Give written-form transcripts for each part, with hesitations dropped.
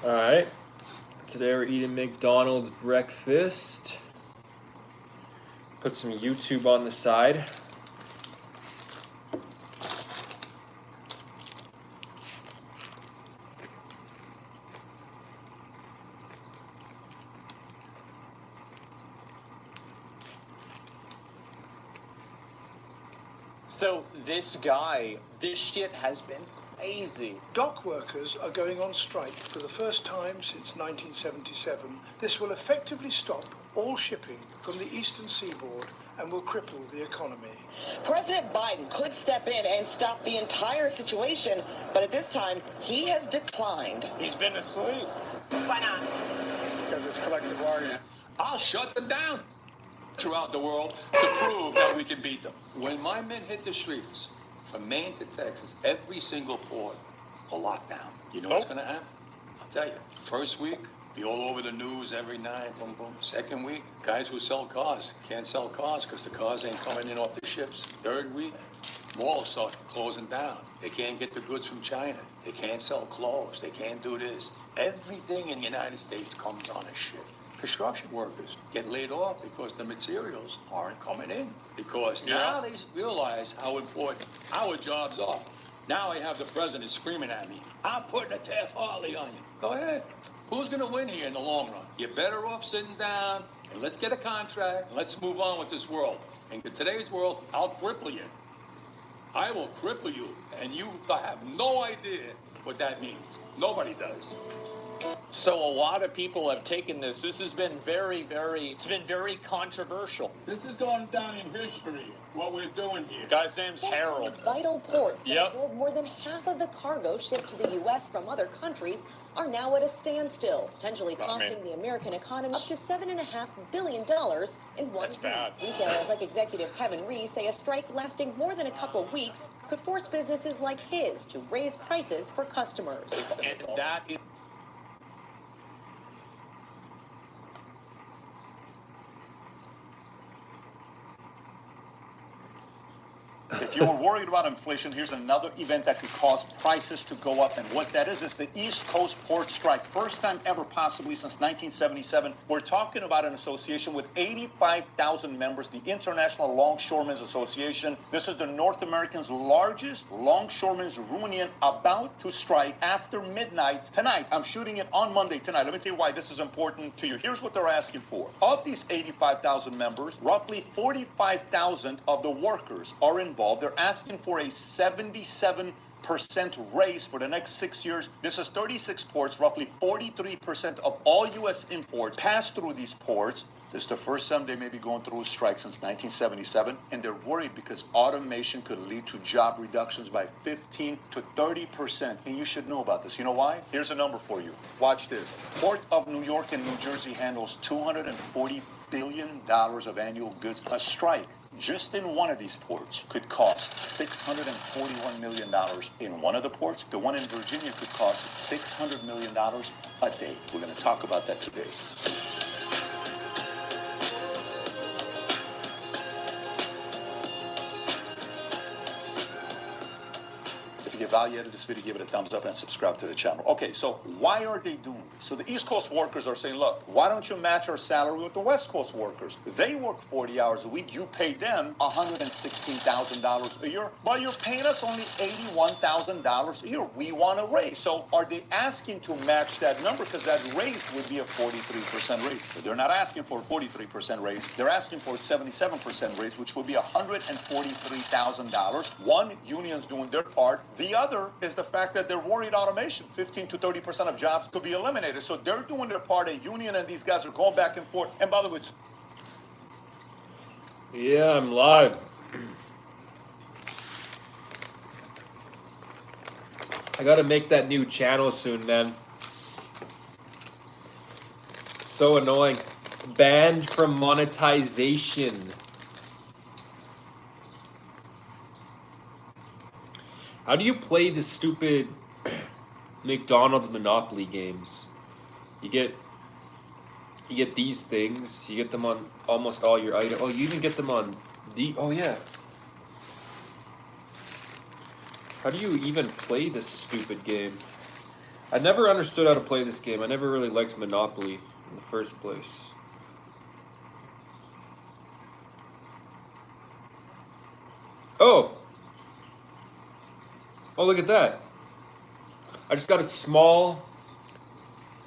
Alright. Today we're eating McDonald's breakfast. Put some YouTube on the side. So this shit has been crazy. Dock workers are going on strike for the first time since 1977. This will effectively stop all shipping from the eastern seaboard and will cripple the economy. President Biden could step in and stop the entire situation, but at this time, he has declined. He's been asleep. Why not? Because it's collective bargaining. I'll shut them down throughout the world to prove that we can beat them. When my men hit the streets, from Maine to Texas, every single port, a lockdown. You know what's going to happen? I'll tell you. First week, be all over the news every night, boom, boom. Second week, guys who sell cars can't sell cars because the cars ain't coming in off the ships. Third week, malls start closing down. They can't get the goods from China. They can't sell clothes. They can't do this. Everything in the United States comes on a ship. Construction workers get laid off because the materials aren't coming in. Because now they realize how important our jobs are. Now I have the president screaming at me, I'm putting a Taft Hartley on you. Go ahead. Who's going to win here in the long run? You're better off sitting down and let's get a contract. And let's move on with this world. And in today's world, I'll cripple you. I will cripple you. And you have no idea what that means. Nobody does. So a lot of people have taken this. This has been it's been very controversial. This is going down in history, what we're doing here. Guy's name's Harold. Vital ports that absorb more than half of the cargo shipped to the U.S. from other countries are now at a standstill, potentially costing the American economy up to $7.5 billion in one That's bad. Retailers like executive Kevin Ree say a strike lasting more than a couple weeks could force businesses like his to raise prices for customers. And that is... If you were worried about inflation, here's another event that could cause prices to go up. And what that is the East Coast port strike. First time ever, possibly since 1977. We're talking about an association with 85,000 members, the International Longshoremen's Association. This is the North American's largest longshoremen's union, about to strike after midnight tonight. I'm shooting it on Monday tonight. Let me tell you why this is important to you. Here's what they're asking for. Of these 85,000 members, roughly 45,000 of the workers are involved. They're asking for a 77% raise for the next 6 years. This is 36 ports. Roughly 43% of all U.S. imports pass through these ports. This is the first time they may be going through a strike since 1977, and they're worried because automation could lead to job reductions by 15 to 30%. And you should know about this. You know why? Here's a number for you. Watch this. Port of New York and New Jersey handles $240 billion of annual goods. A strike just in one of these ports could cost $641 million in one of the ports. The one in Virginia could cost $600 million a day. We're going to talk about that today. If you get value out of this video, give it a thumbs up and subscribe to the channel. Okay, so why are they doing this? So the East Coast workers are saying, look, why don't you match our salary with the West Coast workers? They work 40 hours a week. You pay them $116,000 a year, but you're paying us only $81,000 a year. We want a raise. So are they asking to match that number? Because that raise would be a 43% raise. But they're not asking for a 43% raise. They're asking for a 77% raise, which would be $143,000. One, union's doing their part. The other is the fact that they're worried automation. 15 to 30% of jobs could be eliminated. So they're doing their part. A union and these guys are going back and forth. And by the way, Yeah, I'm live. I gotta make that new channel soon, man. So annoying. Banned from monetization. How do you play the stupid McDonald's Monopoly games? You get these things. You get them on almost all your items. Oh, you even get them on the. Oh yeah. How do you even play this stupid game? I never understood how to play this game. I never really liked Monopoly in the first place. Oh! Oh, look at that. I just got a small,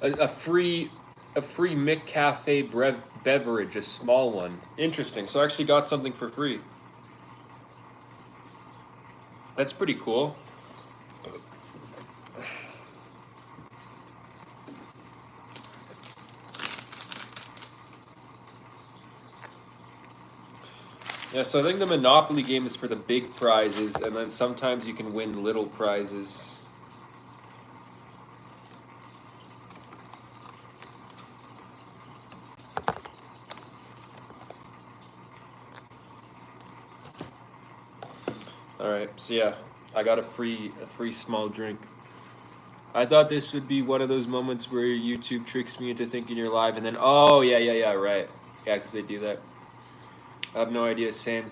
a free McCafe beverage, a small one. Interesting. So I actually got something for free. That's pretty cool. Yeah, so I think the Monopoly game is for the big prizes, and then sometimes you can win little prizes. Alright, so yeah, I got a free small drink. I thought this would be one of those moments where YouTube tricks me into thinking you're live, and then, oh, yeah, right. Yeah, because they do that. I have no idea, same.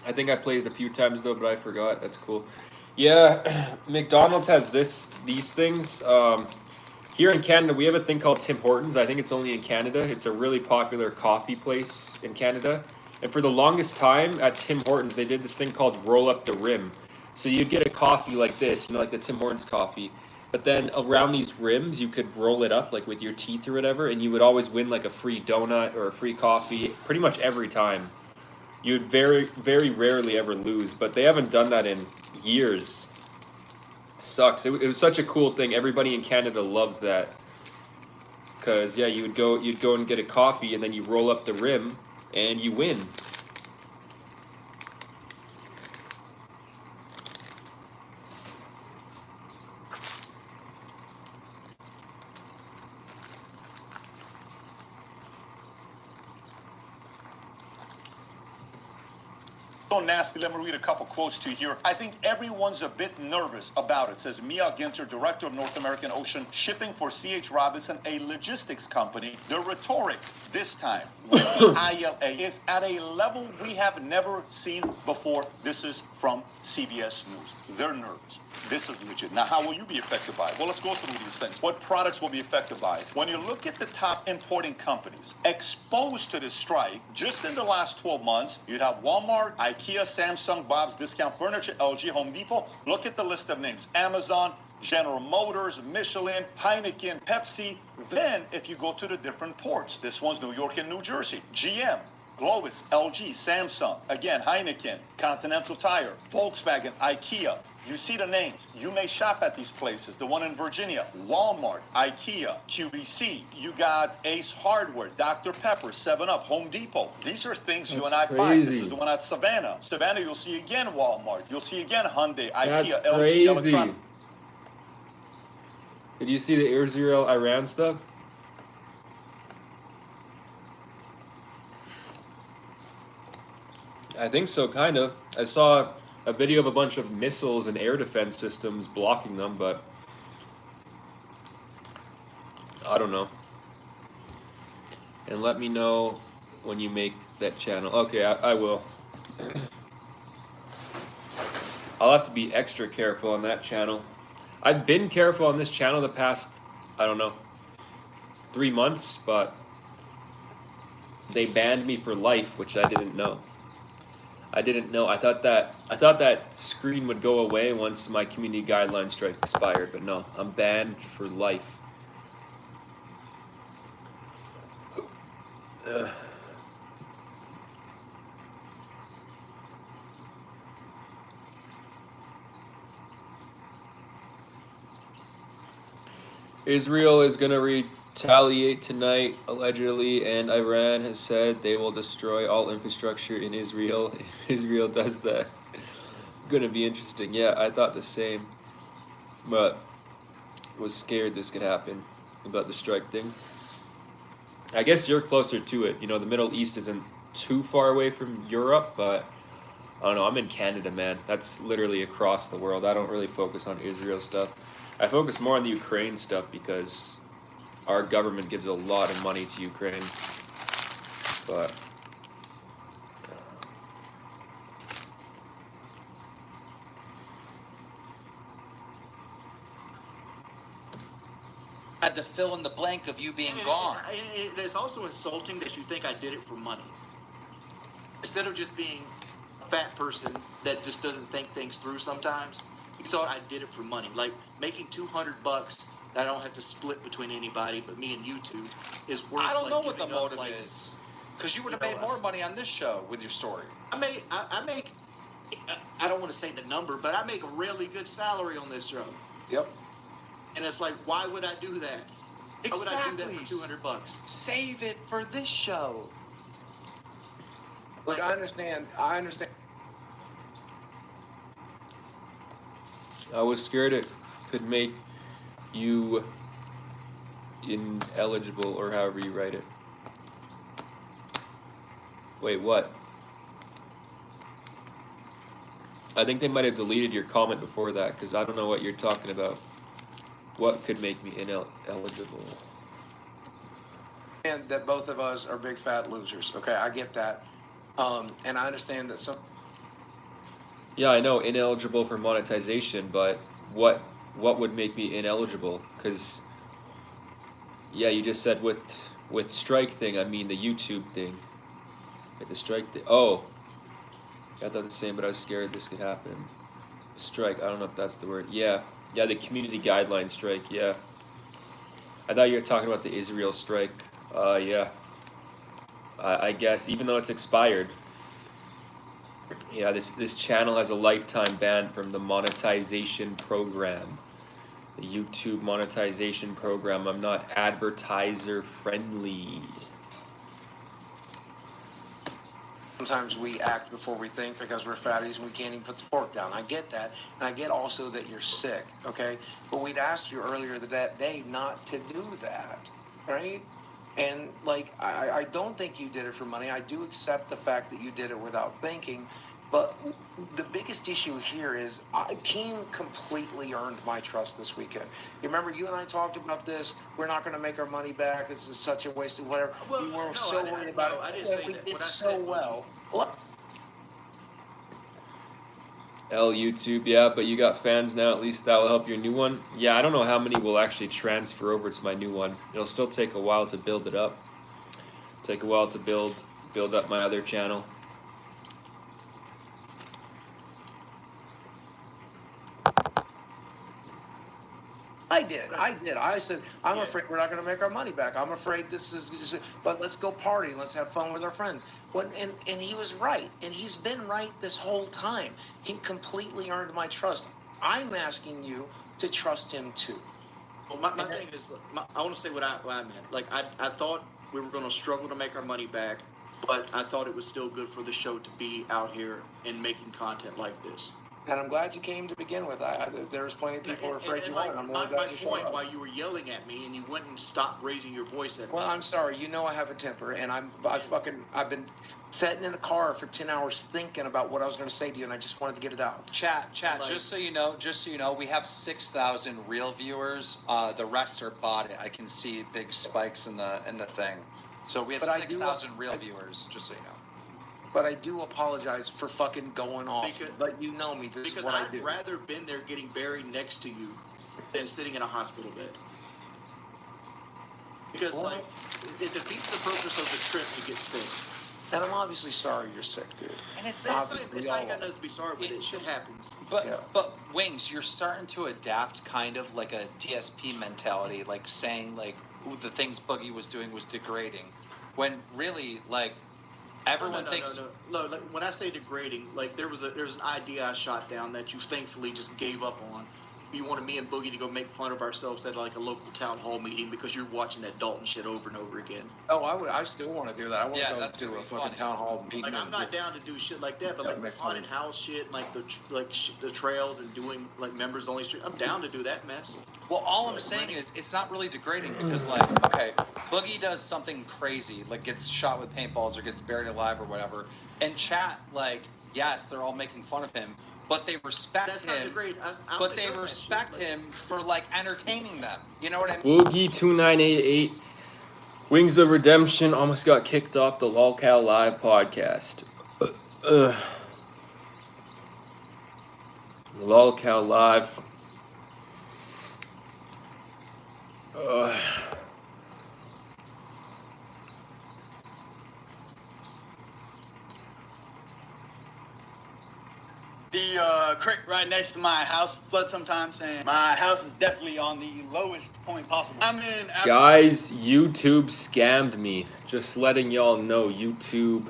I think I played it a few times though, but I forgot. That's cool. Yeah, McDonald's has these things. Here in Canada, we have a thing called Tim Hortons. I think it's only in Canada. It's a really popular coffee place in Canada. And for the longest time at Tim Hortons, they did this thing called roll up the rim. So you'd get a coffee like this, you know, like the Tim Hortons coffee. But then around these rims, you could roll it up like with your teeth or whatever, and you would always win like a free donut or a free coffee pretty much every time. You would very rarely ever lose, but they haven't done that in years. Sucks. It was such a cool thing. Everybody in Canada loved that. Cause yeah, you'd go and get a coffee, and then you roll up the rim, and you win. So nasty. Let me read a couple quotes to you here. I think everyone's a bit nervous about it, says Mia Ginter, director of North American Ocean Shipping for C.H. Robinson, a logistics company. The rhetoric this time with the ILA is at a level we have never seen before. This is from CBS News. They're nervous. This is legit. Now, how will you be affected by it? Well, let's go through these things. What products will be affected by it? When you look at the top importing companies exposed to this strike, just in the last 12 months, you'd have Walmart, IKEA, Samsung, Bob's Discount Furniture, LG, Home Depot. Look at the list of names. Amazon, General Motors, Michelin, Heineken, Pepsi. Then, if you go to the different ports, this one's New York and New Jersey, GM, Globus, LG, Samsung, again, Heineken, Continental Tire, Volkswagen, IKEA. You see the names. You may shop at these places. The one in Virginia, Walmart, IKEA, QVC. You got Ace Hardware, Dr. Pepper, 7-Up, Home Depot. These are things you and I buy. This is the one at Savannah. Savannah, you'll see again Walmart. You'll see again Hyundai, IKEA, LG, Electronics. Did you see the Israel-Iran stuff? I think so, kind of. I saw a video of a bunch of missiles and air defense systems blocking them, but I don't know. And let me know when you make that channel. Okay, I will. I'll have to be extra careful on that channel. I've been careful on this channel the past, I don't know, 3 months, but they banned me for life, which I didn't know. I didn't know. I thought that screen would go away once my community guideline strike expired, but no, I'm banned for life. Israel is gonna retaliate tonight, allegedly, and Iran has said they will destroy all infrastructure in Israel if Israel does that. Gonna be interesting. Yeah, I thought the same, but was scared this could happen about the strike thing. I guess you're closer to it. You know, the Middle East isn't too far away from Europe, but I don't know. I'm in Canada, man. That's literally across the world. I don't really focus on Israel stuff. I focus more on the Ukraine stuff because our government gives a lot of money to Ukraine. But had to fill in the blank of you being gone. And it's also insulting that you think I did it for money. Instead of just being a fat person that just doesn't think things through sometimes, you thought I did it for money. Like making $200 that I don't have to split between anybody but me and you two is worth. I don't like, know what the giving up, motive like, is. Because you would have you know, made more money on this show with your story. I make, I don't want to say the number, but I make a really good salary on this show. Yep. And it's like, why would I do that? Why would I do that Exactly. for $200? Save it for this show. Look, I understand. I was scared it could make you ineligible, or however you write it. Wait, what? I think they might have deleted your comment before that, because I don't know what you're talking about. What could make me ineligible? And that both of us are big fat losers. Okay, I get that. And I understand that some. Yeah, I know, ineligible for monetization, but what would make me ineligible? Because, yeah, you just said with strike thing, I mean the YouTube thing. With the strike thing. Oh, I thought the same, but I was scared this could happen. Strike, I don't know if that's the word. Yeah, the community guideline strike, yeah. I thought you were talking about the Israel strike. Yeah. I guess, even though it's expired. Yeah, this channel has a lifetime ban from the monetization program. The YouTube monetization program. I'm not advertiser friendly. Sometimes we act before we think because we're fatties and we can't even put the fork down. I get that. And I get also that you're sick, okay? But we'd asked you earlier that day not to do that, right? And, like, I don't think you did it for money. I do accept the fact that you did it without thinking. But the biggest issue here is team completely earned my trust this weekend. You remember you and I talked about this. We're not going to make our money back. This is such a waste of whatever. Well, we were no, so I worried didn't- about no, it. I didn't Yeah, say we that. did What I so said- well. Look, YouTube, yeah, but you got fans now. At least that will help your new one. Yeah, I don't know how many will actually transfer over to my new one. It'll still take a while to build it up. Take a while to build up my other channel. I did. I said, I'm afraid we're not going to make our money back. I'm afraid this is, but let's go party. Let's have fun with our friends. And he was right. And he's been right this whole time. He completely earned my trust. I'm asking you to trust him too. Well, my thing is, I want to say what I meant. Like, I thought we were going to struggle to make our money back, but I thought it was still good for the show to be out here and making content like this. And I'm glad you came to begin with. There was plenty of people who were afraid you weren't. I'm really my glad you showed point up. why you were yelling at me and you wouldn't stop raising your voice at me. Well, I'm sorry. You know I have a temper, and I've been sitting in a car for 10 hours thinking about what I was going to say to you, and I just wanted to get it out. Chat. Like- Just so you know, we have 6,000 real viewers. The rest are botted. I can see big spikes in the thing. So we have But I do- 6,000 real viewers. Just so you know. But I do apologize for fucking going off. But you know me. This is Because what I I'd do. rather been there getting buried next to you than sitting in a hospital bed. Because, Well- like, it defeats the purpose of the trip to get sick. And I'm obviously sorry you're sick, dude. And it's It's not. not got nothing to be sorry with. It shit happens. But Yeah. but Wings, you're starting to adapt kind of like a DSP mentality, like saying like ooh, the things Boogie was doing was degrading, when really like everyone thinks. No, like, when I say degrading, like there's an idea I shot down that you thankfully just gave up on. You wanted me and Boogie to go make fun of ourselves at like a local town hall meeting because you're watching that Dalton shit over and over again. Oh, I still want to do that. I want Yeah, to go that's to gonna a be fucking funny. town hall meeting. Like I'm not down to do shit like that, but Yeah, like make this haunted fun. house shit, like the trails and doing like members only street. I'm down to do that mess. Well, all I'm saying is it's not really degrading because like okay, Boogie does something crazy, like gets shot with paintballs or gets buried alive or whatever, and chat like yes, they're all making fun of him. But they respect That's not him. degrade. But they respect him for like entertaining them. You know what I mean? Boogie2988. Wings of Redemption almost got kicked off the LOLCal Live podcast. LOLCal Live. The creek right next to my house floods sometimes, and my house is definitely on the lowest point possible. I'm in. Guys, YouTube scammed me. Just letting y'all know, YouTube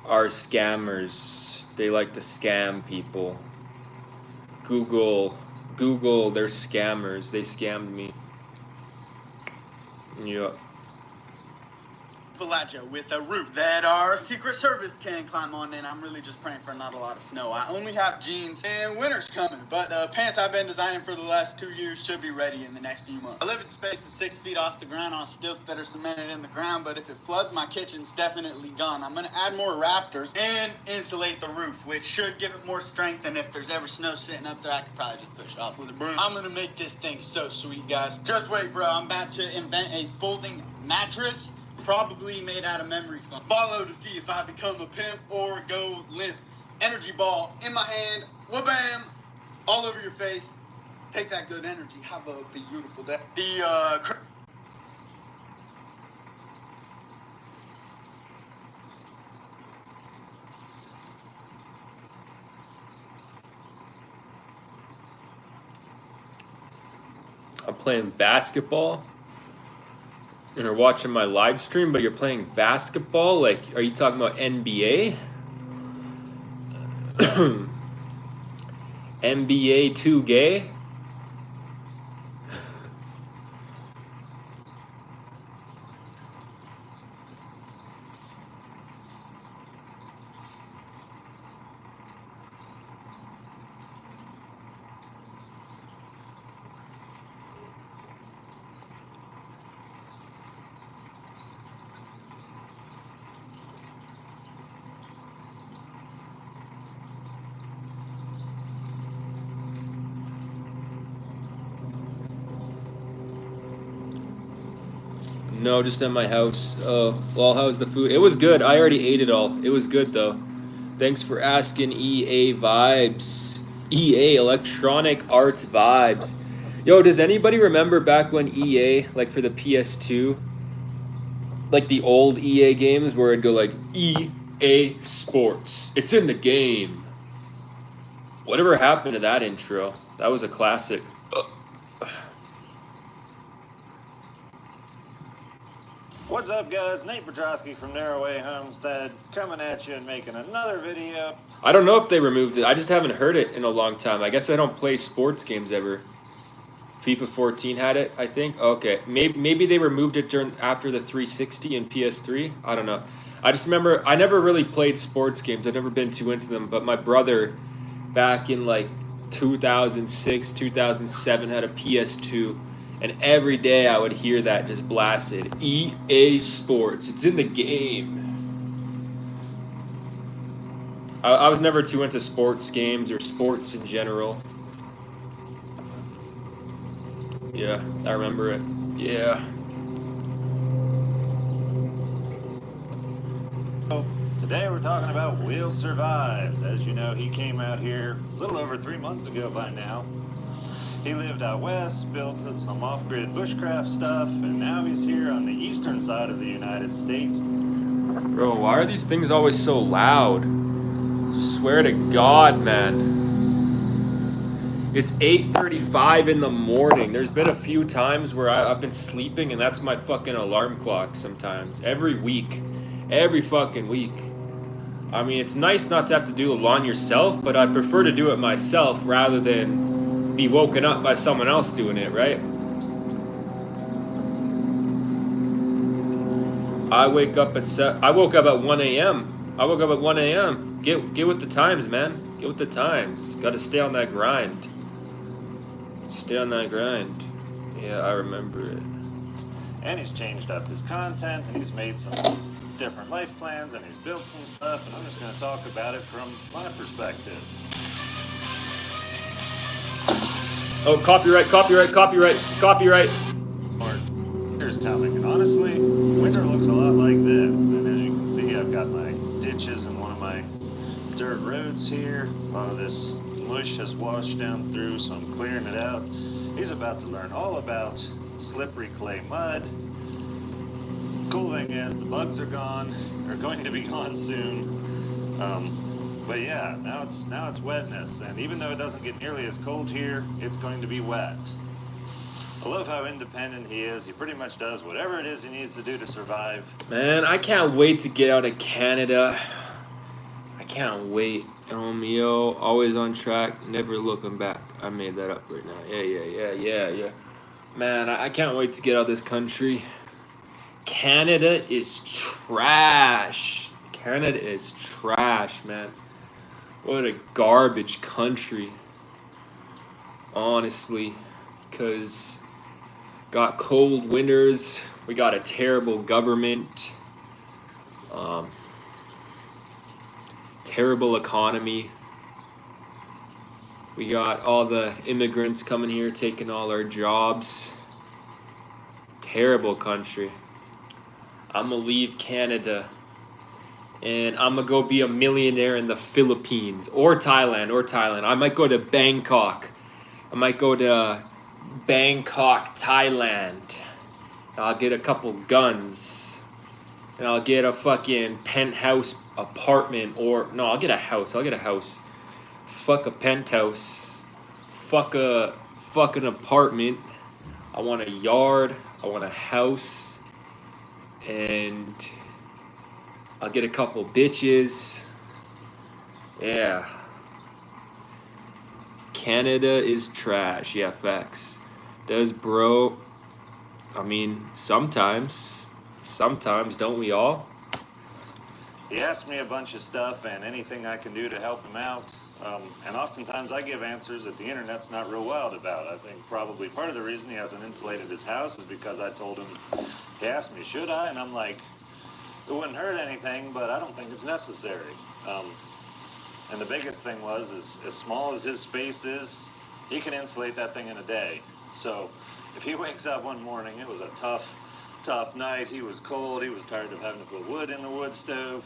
are scammers. They like to scam people. Google, they're scammers. They scammed me. Yeah. Appalachia with a roof that our Secret Service can climb on, and I'm really just praying for not a lot of snow. I only have jeans, and winter's coming, but the pants I've been designing for the last 2 years should be ready in the next few months. I live in space is 6 feet off the ground on stilts that are cemented in the ground, but if it floods, my kitchen's definitely gone. I'm gonna add more rafters and insulate the roof, which should give it more strength, and if there's ever snow sitting up there, I could probably just push it off with a broom. I'm gonna make this thing so sweet, guys. Just wait, bro. I'm about to invent a folding mattress, probably made out of memory foam. Follow to see if I become a pimp or go limp. Energy ball in my hand, wha-bam, all over your face. Take that good energy. Have a beautiful day. I'm playing basketball and are watching my live stream, but you're playing basketball? Like, are you talking about NBA? NBA 2K? No, just at my house. Oh, well, how's the food? It was good. I already ate it all. It was good, though. Thanks for asking, EA Vibes. EA, Electronic Arts Vibes. Yo, does anybody remember back when EA, like for the PS2, like the old EA games where it'd go like, EA Sports. It's in the game. Whatever happened to that intro? That was a classic. What's up, guys? Nate Bedrosky from Narrowway Homestead coming at you and making another video. I don't know if they removed it. I just haven't heard it in a long time. I guess I don't play sports games ever. FIFA 14 had it, I think. Okay, maybe they removed it after the 360 and PS3. I don't know. I just remember I never really played sports games. I've never been too into them. But my brother, back in like 2006, 2007, had a PS2. And every day I would hear that just blasted. EA Sports. It's in the game. I was never too into sports games or sports in general. Yeah, I remember it. Yeah. Today we're talking about Will Survives. As you know, he came out here a little over 3 months ago by now. He lived out west, built some off-grid bushcraft stuff, and now he's here on the eastern side of the United States. Bro, why are these things always so loud? Swear to God, man. It's 8:35 in the morning. There's been a few times where I've been sleeping, and that's my fucking alarm clock sometimes. Every week. Every fucking week. I mean, it's nice not to have to do the lawn yourself, but I prefer to do it myself rather than be woken up by someone else doing it, right? I woke up at 1 a.m. I woke up at 1 a.m. Get with the times, man. Get with the times. Got to stay on that grind. Stay on that grind. Yeah, I remember it. And he's changed up his content, and he's made some different life plans, and he's built some stuff, and I'm just going to talk about it from my perspective. Oh, copyright. Winter's coming, and honestly, winter looks a lot like this. And as you can see, I've got my ditches and one of my dirt roads here. A lot of this mush has washed down through, so I'm clearing it out. He's about to learn all about slippery clay mud. Cool thing is the bugs are gone, or going to be gone soon. But yeah, now it's wetness, and even though it doesn't get nearly as cold here, it's going to be wet. I love how independent he is. He pretty much does whatever it is he needs to do to survive. Man, I can't wait to get out of Canada. I can't wait. Yo, always on track, never looking back. I made that up right now. Yeah. Man, I can't wait to get out of this country. Canada is trash. Canada is trash, man. What a garbage country. Honestly, because got cold winters. We got a terrible government. Terrible economy. We got all the immigrants coming here taking all our jobs. Terrible country. I'm gonna leave Canada and I'm gonna go be a millionaire in the Philippines or Thailand. I might go to Bangkok. I might go to Bangkok, Thailand. I'll get a couple guns. And I'll get a fucking penthouse apartment, or no, I'll get a house. Fuck a penthouse. Fuck an apartment. I want a yard. I want a house. And I'll get a couple bitches. Yeah. Canada is trash. Yeah, facts. Does bro? I mean, sometimes, don't we all? He asks me a bunch of stuff and anything I can do to help him out. And oftentimes I give answers that the internet's not real wild about. I think probably part of the reason he hasn't insulated his house is because I told him, he asked me, should I? And I'm like, it wouldn't hurt anything, but I don't think it's necessary. And the biggest thing was, is as small as his space is, he can insulate that thing in a day. So if he wakes up one morning, it was a tough night, he was cold, he was tired of having to put wood in the wood stove.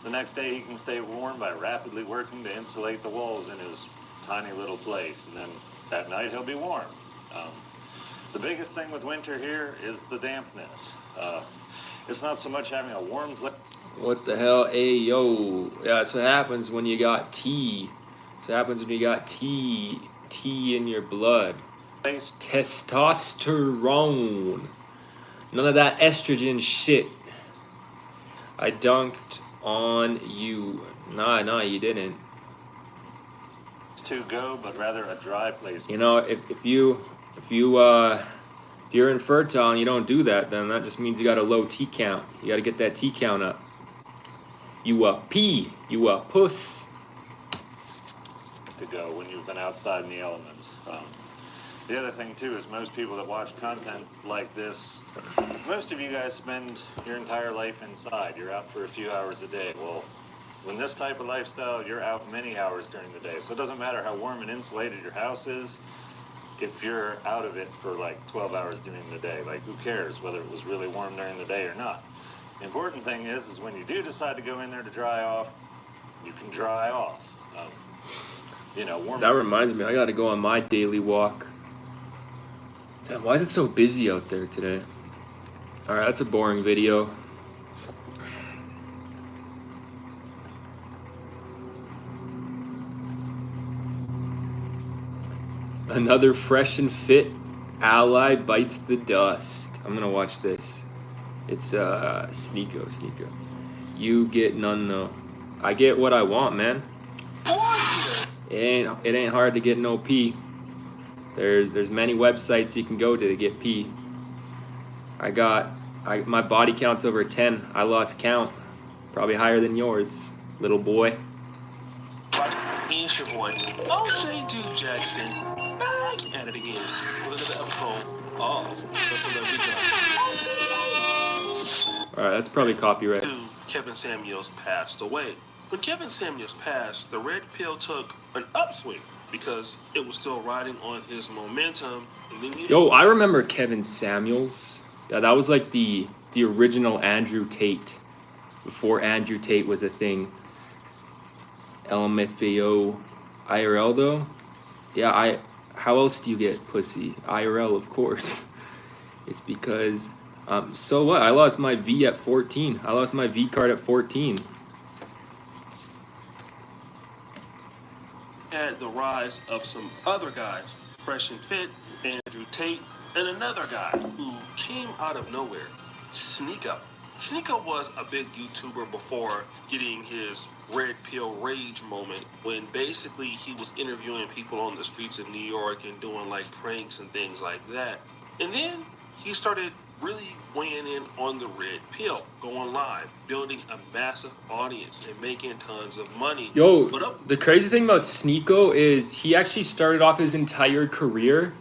The next day he can stay warm by rapidly working to insulate the walls in his tiny little place. And then that night he'll be warm. The biggest thing with winter here is the dampness. It's not so much having a warm place. What the hell? Hey, yo. Yeah, that's what happens when you got tea. That's what happens when you got tea in your blood. Testosterone. None of that estrogen shit. I dunked on you. Nah, you didn't. To go, but rather a dry place. You know, if you're infertile and you don't do that, then that just means you got a low T count. You got to get that T count up. You a P. You a puss. To go when you've been outside in the elements. The other thing too is most people that watch content like this, most of you guys spend your entire life inside. You're out for a few hours a day. Well, when this type of lifestyle, you're out many hours during the day. So it doesn't matter how warm and insulated your house is if you're out of it for like 12 hours during the day. Like, who cares whether it was really warm during the day or not? The important thing is when you do decide to go in there to dry off, you can dry off. Warm. That reminds me, I got to go on my daily walk. Damn, why is it so busy out there today? Alright, that's a boring video. Another fresh and fit ally bites the dust. I'm gonna watch this. It's Sneeko. You get none though. I get what I want, man. It ain't hard to get no P. There's many websites you can go to get P. My body count's over 10. I lost count. Probably higher than yours, little boy. It's your boy, O'Shea Duke Jackson, back at it again with another episode of The Celebrity Jungle. Alright, that's probably copyright. Kevin Samuels passed away. When Kevin Samuels passed, the red pill took an upswing because it was still riding on his momentum. And then Yo, I remember Kevin Samuels. Yeah, that was like the original Andrew Tate. Before Andrew Tate was a thing. LMFAO IRL though? Yeah, how else do you get pussy? IRL, of course. It's because, so what? I lost my V at 14. I lost my V card at 14. Had the rise of some other guys, Fresh and Fit, Andrew Tate, and another guy who came out of nowhere, Sneeko. Sneeko was a big YouTuber before getting his red pill rage moment when basically he was interviewing people on the streets of New York and doing like pranks and things like that. And then he started really weighing in on the red pill, going live, building a massive audience and making tons of money. Yo, the crazy thing about Sneeko is he actually started off his entire career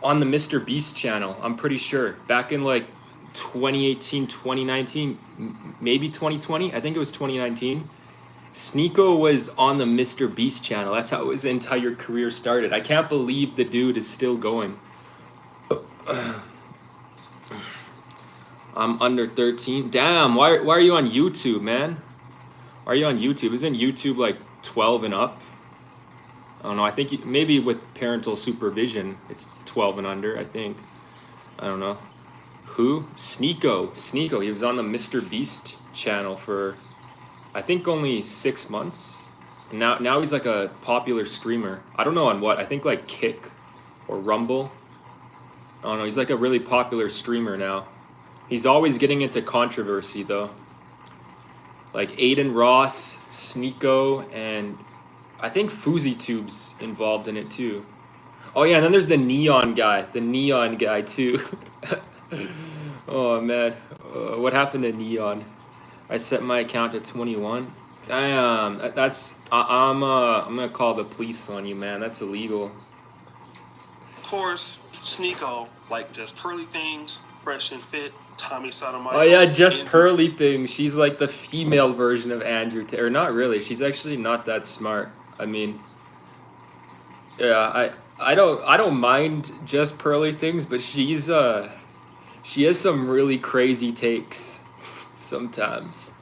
on the Mr. Beast channel, I'm pretty sure. Back in like 2018, 2019, maybe 2020. I think it was 2019. Sneeko was on the Mr. Beast channel. That's how his entire career started. I can't believe the dude is still going. I'm under 13. Damn, why are you on YouTube, man? Why are you on YouTube? Isn't YouTube like 12 and up? I don't know. I think maybe with parental supervision, it's 12 and under, I think. I don't know. Who? Sneeko. Sneeko. He was on the Mr. Beast channel for, I think, only 6 months. And now he's like a popular streamer. I don't know on what. I think like Kick or Rumble. I don't know. He's like a really popular streamer now. He's always getting into controversy though. Like Aiden Ross, Sneeko, and I think FouseyTube's involved in it too. Oh yeah, and then there's the Neon guy. The Neon guy too. Oh man, what happened to Neon? I set my account to 21. Damn, that's I'm gonna call the police on you, man. That's illegal. Of course, Sneeko, like Just Pearly Things, Fresh and Fit, Tommy Sotomayor. Oh yeah, Just Pearly Things. She's like the female version of Andrew Tate. Or not really. She's actually not that smart. I mean, yeah, I don't mind Just Pearly Things, but she has some really crazy takes sometimes.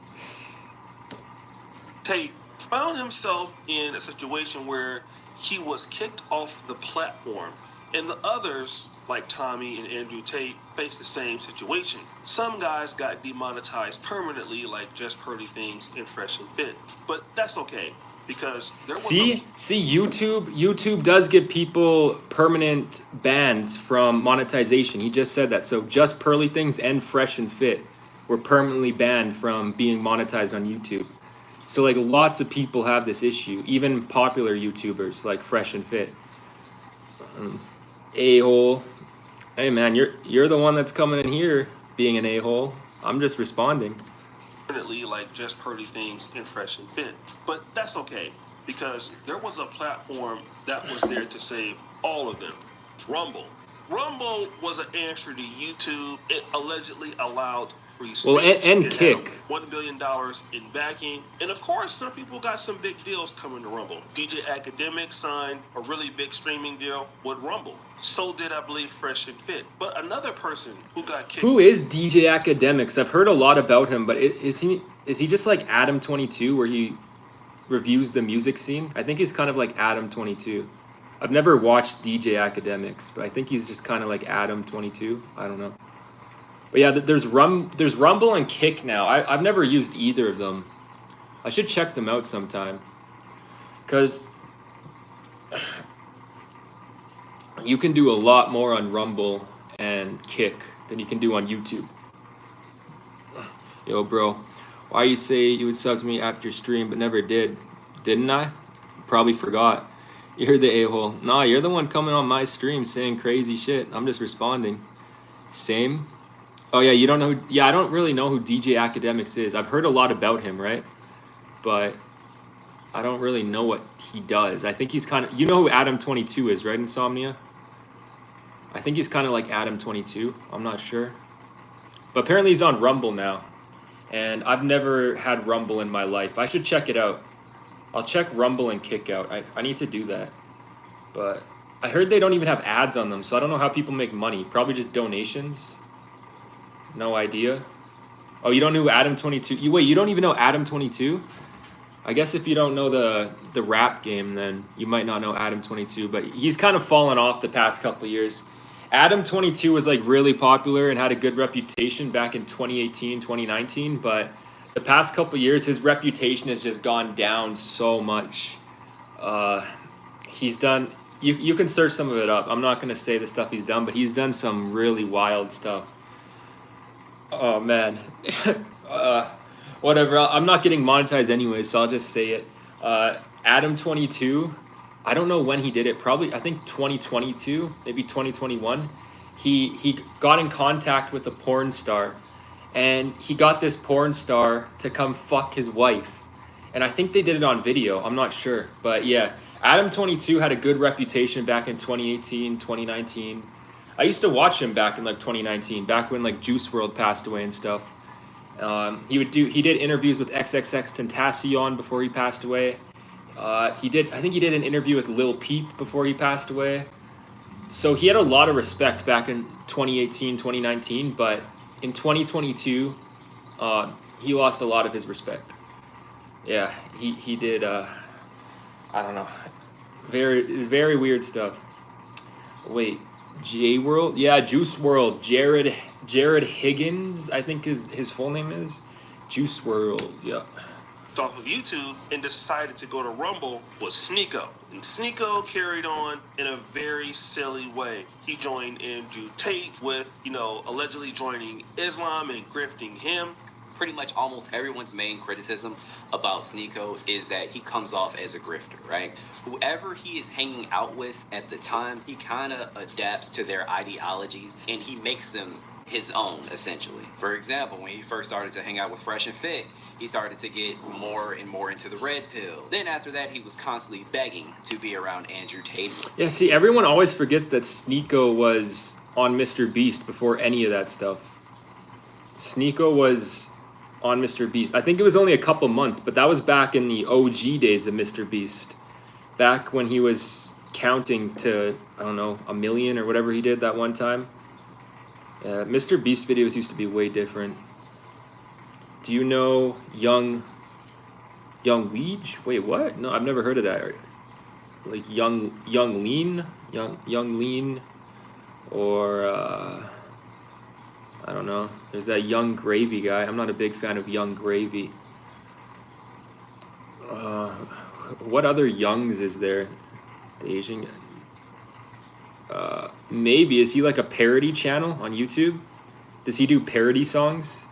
Tate found himself in a situation where he was kicked off the platform, and the others, like Tommy and Andrew Tate, faced the same situation. Some guys got demonetized permanently, like Just Pearly Things and Fresh and Fit, but that's okay. Because there was YouTube does give people permanent bans from monetization. He just said that. So Just Pearly Things and Fresh and Fit were permanently banned from being monetized on YouTube. So like lots of people have this issue, even popular YouTubers like Fresh and Fit. A-hole. Hey man, you're the one that's coming in here being an a-hole. I'm just responding. like Just Pearly Things and Fresh and Fit. But that's okay, because there was a platform that was there to save all of them. Rumble. Rumble was an answer to YouTube. It allegedly allowed free speech. Well, and It Kick. had $1 billion in backing. And of course, some people got some big deals coming to Rumble. DJ Academic signed a really big streaming deal with Rumble. So did, I believe, Fresh and Fit. But another person who got kicked. Who is DJ Academics? I've heard a lot about him, but is he just like Adam22, where he reviews the music scene? I think he's kind of like Adam22. I've never watched DJ Academics, but I think he's just kind of like Adam22. I don't know. But yeah, there's Rumble and Kick now. I've never used either of them. I should check them out sometime. Because you can do a lot more on Rumble and Kick than you can do on YouTube. Yo, bro, why you say you would sub to me after stream but never did? Didn't I? Probably forgot. You're the a-hole. Nah, you're the one coming on my stream saying crazy shit. I'm just responding. Same. Oh yeah, you don't know. Yeah, I don't really know who DJ Academics is. I've heard a lot about him, right? But I don't really know what he does. I think he's kind of, you know who Adam22 is, right, Insomnia? I think he's kind of like Adam22. I'm not sure. But apparently he's on Rumble now. And I've never had Rumble in my life. I should check it out. I'll check Rumble and Kick out. I need to do that. But I heard they don't even have ads on them, so I don't know how people make money. Probably just donations. No idea. Oh, you don't know Adam22? Wait, you don't even know Adam22? I guess if you don't know the rap game, then you might not know Adam22. But he's kind of fallen off the past couple of years. Adam 22 was like really popular and had a good reputation back in 2018, 2019, but the past couple years his reputation has just gone down so much. He's done you can search some of it up. I'm not going to say the stuff he's done, but he's done some really wild stuff. Oh man. Whatever. I'm not getting monetized anyway, so I'll just say it. Adam 22, I don't know when he did it. Probably I think 2022, maybe 2021. He got in contact with a porn star, and he got this porn star to come fuck his wife. And I think they did it on video. I'm not sure, but yeah, Adam 22 had a good reputation back in 2018, 2019. I used to watch him back in like 2019, back when like Juice WRLD passed away and stuff. He did interviews with XXXTentacion before he passed away. I think he did an interview with Lil Peep before he passed away. So he had a lot of respect back in 2018, 2019, but in 2022, he lost a lot of his respect. Yeah, he did, I don't know, very weird stuff. Wait, J-World? Yeah, Juice WRLD. Jared Higgins, I think his full name is. Juice WRLD, yeah. Off of YouTube and decided to go to Rumble was Sneeko. And Sneeko carried on in a very silly way. He joined Andrew Tate with, allegedly joining Islam and grifting him. Pretty much almost everyone's main criticism about Sneeko is that he comes off as a grifter, right? Whoever he is hanging out with at the time, he kind of adapts to their ideologies and he makes them his own, essentially. For example, when he first started to hang out with Fresh and Fit, he started to get more and more into the red pill. Then after that, he was constantly begging to be around Andrew Tate. Yeah, see, everyone always forgets that Sneeko was on Mr. Beast before any of that stuff. Sneeko was on Mr. Beast. I think it was only a couple months, but that was back in the OG days of Mr. Beast. Back when he was counting to, I don't know, 1 million or whatever he did that one time. Mr. Beast videos used to be way different. Do you know Young Weege? Wait, what? No, I've never heard of that. Like Young Lean, or I don't know. There's that Young Gravy guy. I'm not a big fan of Young Gravy. What other Youngs is there? The Asian guy. Maybe is he like a parody channel on YouTube? Does he do parody songs?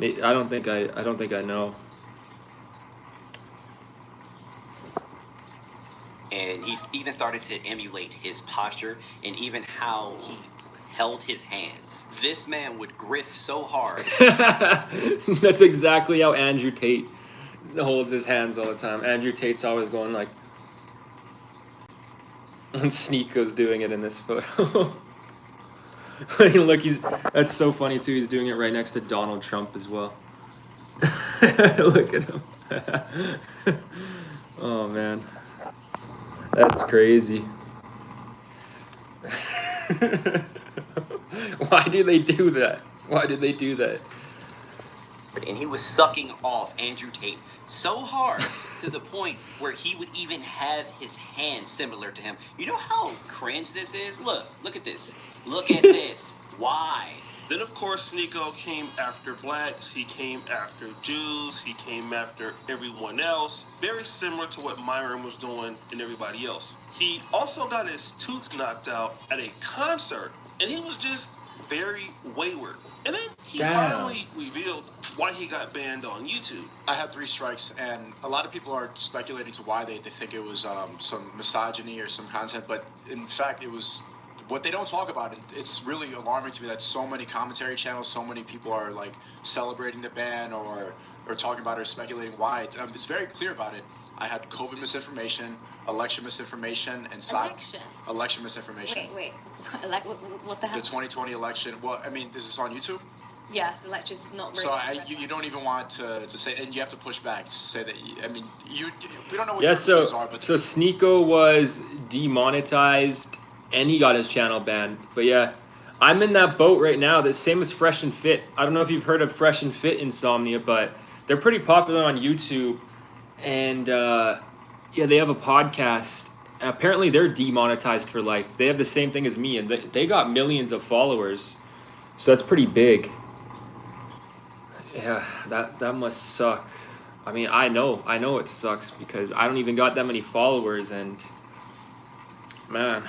I don't think I know. And he even started to emulate his posture and even how he held his hands. This man would griff so hard. That's exactly how Andrew Tate holds his hands all the time. Andrew Tate's always going like, and Sneeko's doing it in this photo. Look, that's so funny too. He's doing it right next to Donald Trump as well. Look at him. Oh man, that's crazy. Why do they do that? Why did they do that? And he was sucking off Andrew Tate so hard to the point where he would even have his hand similar to him. You know how cringe this is? Look at this. Look at this. Why? Then, of course, Sneeko came after blacks. He came after Jews. He came after everyone else. Very similar to what Myron was doing and everybody else. He also got his tooth knocked out at a concert, and he was just very wayward. And then he finally revealed why he got banned on YouTube. I had 3 strikes, and a lot of people are speculating to why they think it was some misogyny or some content, but in fact, it was what they don't talk about. It's really alarming to me that so many commentary channels, so many people are like celebrating the ban or talking about it or speculating why. It's very clear about it. I had COVID misinformation, election misinformation, and election misinformation. Wait. What the hell? The 2020 election. Well, I mean, is this on YouTube? Yes, election's not really. So you don't even want to say, and you have to push back to say that. I mean, we don't know what your views are, but so Sneeko was demonetized and he got his channel banned. But yeah, I'm in that boat right now. The same as Fresh and Fit. I don't know if you've heard of Fresh and Fit Insomnia, but they're pretty popular on YouTube. And yeah, they have a podcast. apparently they're demonetized for life. They have the same thing as me, and they got millions of followers, so that's pretty big. Yeah, that must suck. I mean, I know it sucks because I don't even got that many followers, and man.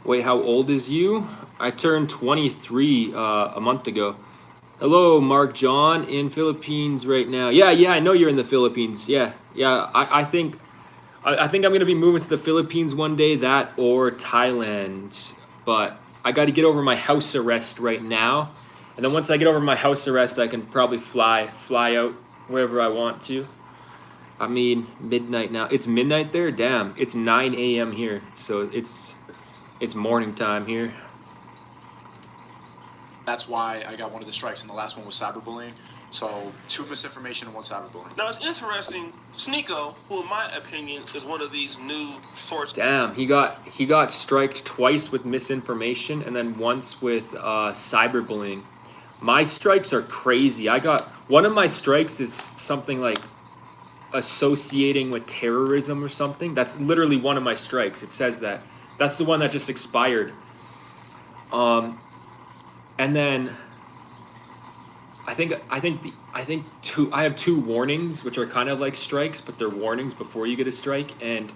Wait, how old is you? I turned 23 a month ago. Hello, Mark John in Philippines right now. Yeah, I know you're in the Philippines. Yeah. I think I'm gonna be moving to the Philippines one day, that or Thailand. But I got to get over my house arrest right now, and then once I get over my house arrest, I can probably fly out wherever I want to. I mean, midnight now. It's midnight there. Damn, it's 9 a.m. here, so it's morning time here. That's why I got one of the strikes, and the last one was cyberbullying. So 2 misinformation and 1 cyberbullying. Now it's interesting. Sneeko, who in my opinion is one of these new sorts. Damn, he got striked twice with misinformation and then once with cyberbullying. My strikes are crazy. I got one of my strikes is something like associating with terrorism or something. That's literally one of my strikes. It says that. That's the one that just expired. And then I have 2 warnings, which are kind of like strikes, but they're warnings before you get a strike. And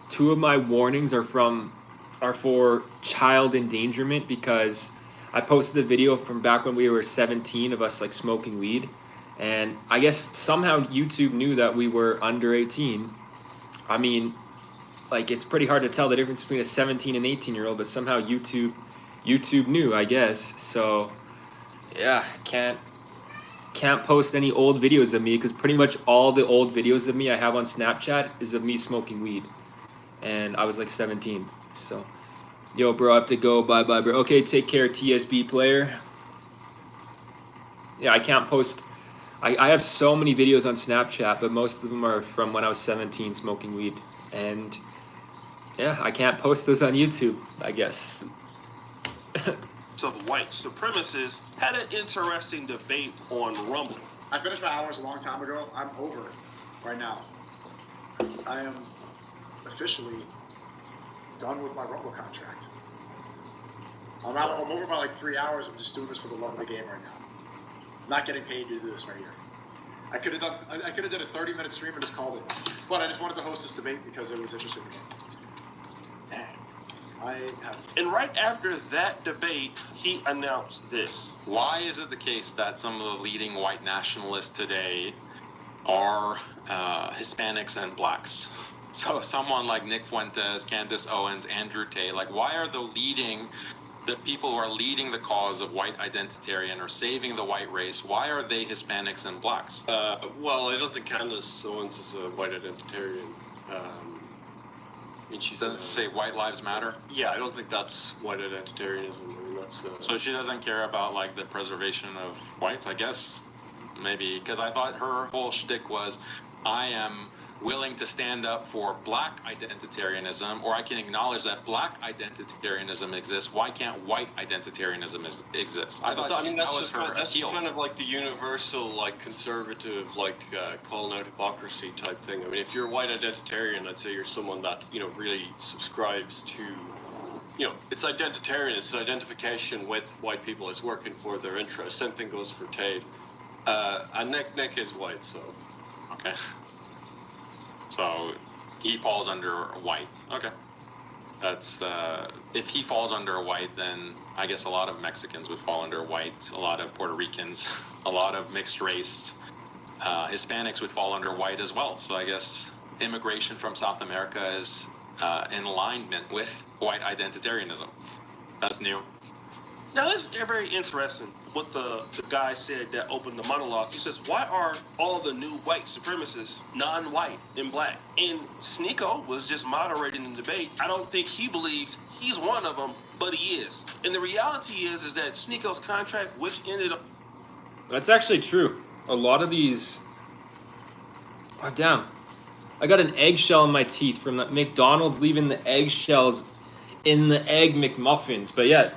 2 of my warnings are for child endangerment, because I posted a video from back when we were 17 of us like smoking weed, and I guess somehow YouTube knew that we were under 18. I mean, like, it's pretty hard to tell the difference between a 17 and 18-year-old, but somehow YouTube knew, I guess. So yeah, can't post any old videos of me, because pretty much all the old videos of me I have on Snapchat is of me smoking weed, and I was like 17. So yo, bro, I have to go. Bye bro. Okay, take care, TSB player. Yeah, I can't post. I have so many videos on Snapchat, but most of them are from when I was 17 smoking weed, and yeah, I can't post those on YouTube, I guess. So the white supremacists had an interesting debate on Rumble. I finished my hours a long time ago. I'm over it right now. I am officially done with my Rumble contract. I'm over by like 3 hours. I'm just doing this for the love of the game right now. I'm not getting paid to do this right here. I could have done a 30-minute stream and just called it. But I just wanted to host this debate because it was interesting to me. Dang. And right after that debate, he announced this. Why is it the case that some of the leading white nationalists today are Hispanics and blacks? So someone like Nick Fuentes, Candace Owens, Andrew Tate, like, why are the people who are leading the cause of white identitarian or saving the white race, why are they Hispanics and blacks? Well, I don't think Candace Owens is a white identitarian. She doesn't say white lives matter? Yeah, I don't think that's white identitarianism. I mean, that's so she doesn't care about like the preservation of whites, I guess? Maybe, because I thought her whole shtick was, I am willing to stand up for black identitarianism, or I can acknowledge that black identitarianism exists. Why can't white identitarianism exist? I thought that's kind of like the universal, like, conservative, like, calling out hypocrisy type thing. I mean, if you're a white identitarian, I'd say you're someone that, really subscribes to, it's identitarian, it's identification with white people, it's working for their interests. Same thing goes for Tate. And Nick is white, so. Okay. So he falls under white. Okay. That's if he falls under white, then I guess a lot of Mexicans would fall under white, a lot of Puerto Ricans, a lot of mixed race Hispanics would fall under white as well. So I guess immigration from South America is in alignment with white identitarianism. That's new. Now, this is very interesting what the guy said that opened the monologue. He says, why are all the new white supremacists non-white and black? And Sneeko was just moderating the debate. I don't think he believes he's one of them, but he is. And the reality is that Sneeko's contract, which ended up... That's actually true. A lot of these... Oh, damn. I got an eggshell in my teeth from that McDonald's leaving the eggshells in the Egg McMuffins. But yeah...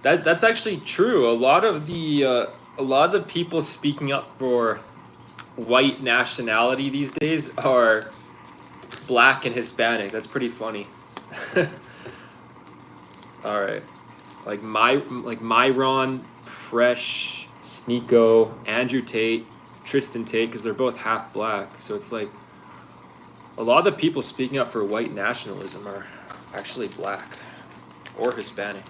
That's actually true. A lot of the people speaking up for white nationality these days are black and Hispanic. That's pretty funny. All right, like Myron, Fresh, Sneeko, Andrew Tate, Tristan Tate, because they're both half black. So it's like a lot of the people speaking up for white nationalism are actually black or Hispanic.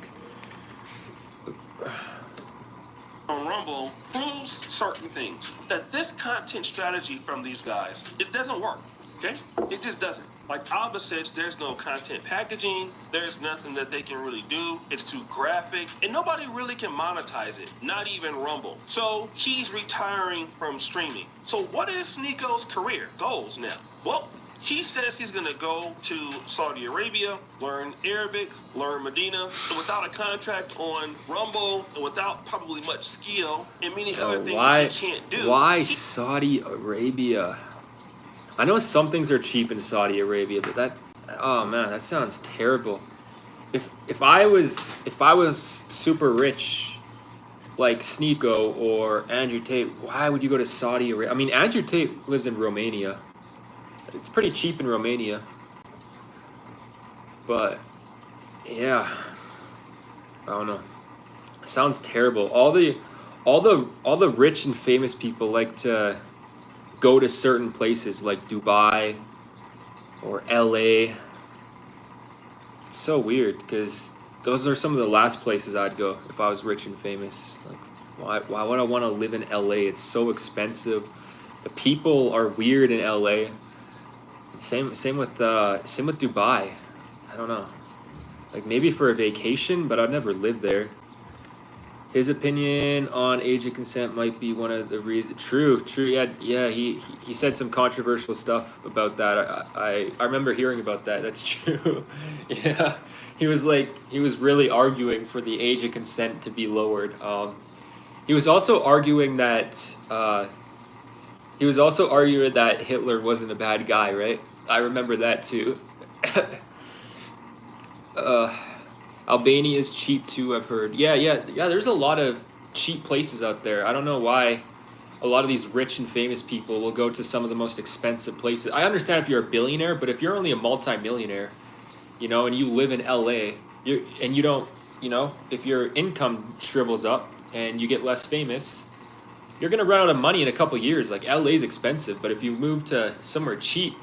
On Rumble proves certain things. That this content strategy from these guys, it doesn't work. Okay? It just doesn't. Like Alba says, there's no content packaging. There's nothing that they can really do. It's too graphic. And nobody really can monetize it. Not even Rumble. So he's retiring from streaming. So what is Sneeko's career goals now? Well, he says he's going to go to Saudi Arabia, learn Arabic, learn Medina, and without a contract on Rumble, and without probably much skill, and many other things that he can't do. Why Saudi Arabia? I know some things are cheap in Saudi Arabia, but that, oh man, that sounds terrible. If I was super rich, like Sneeko or Andrew Tate, why would you go to Saudi Arabia? I mean, Andrew Tate lives in Romania. It's pretty cheap in Romania. But yeah, I don't know. Sounds terrible. All the rich and famous people like to go to certain places like Dubai or LA. It's so weird because those are some of the last places I'd go if I was rich and famous. Like, why would I want to live in LA? It's so expensive. The people are weird in LA. Same with Dubai. I don't know. Like maybe for a vacation, but I'd never live there. His opinion on age of consent might be one of the reasons. True. Yeah. He said some controversial stuff about that. I remember hearing about that. That's true. Yeah. He was really arguing for the age of consent to be lowered. He was also arguing that Hitler wasn't a bad guy, right? I remember that too. Albania is cheap too, I've heard. Yeah, there's a lot of cheap places out there. I don't know why a lot of these rich and famous people will go to some of the most expensive places. I understand if you're a billionaire, but if you're only a multi-millionaire, and you live in LA, if your income shrivels up and you get less famous, you're going to run out of money in a couple years. Like, LA's expensive, but if you move to somewhere cheap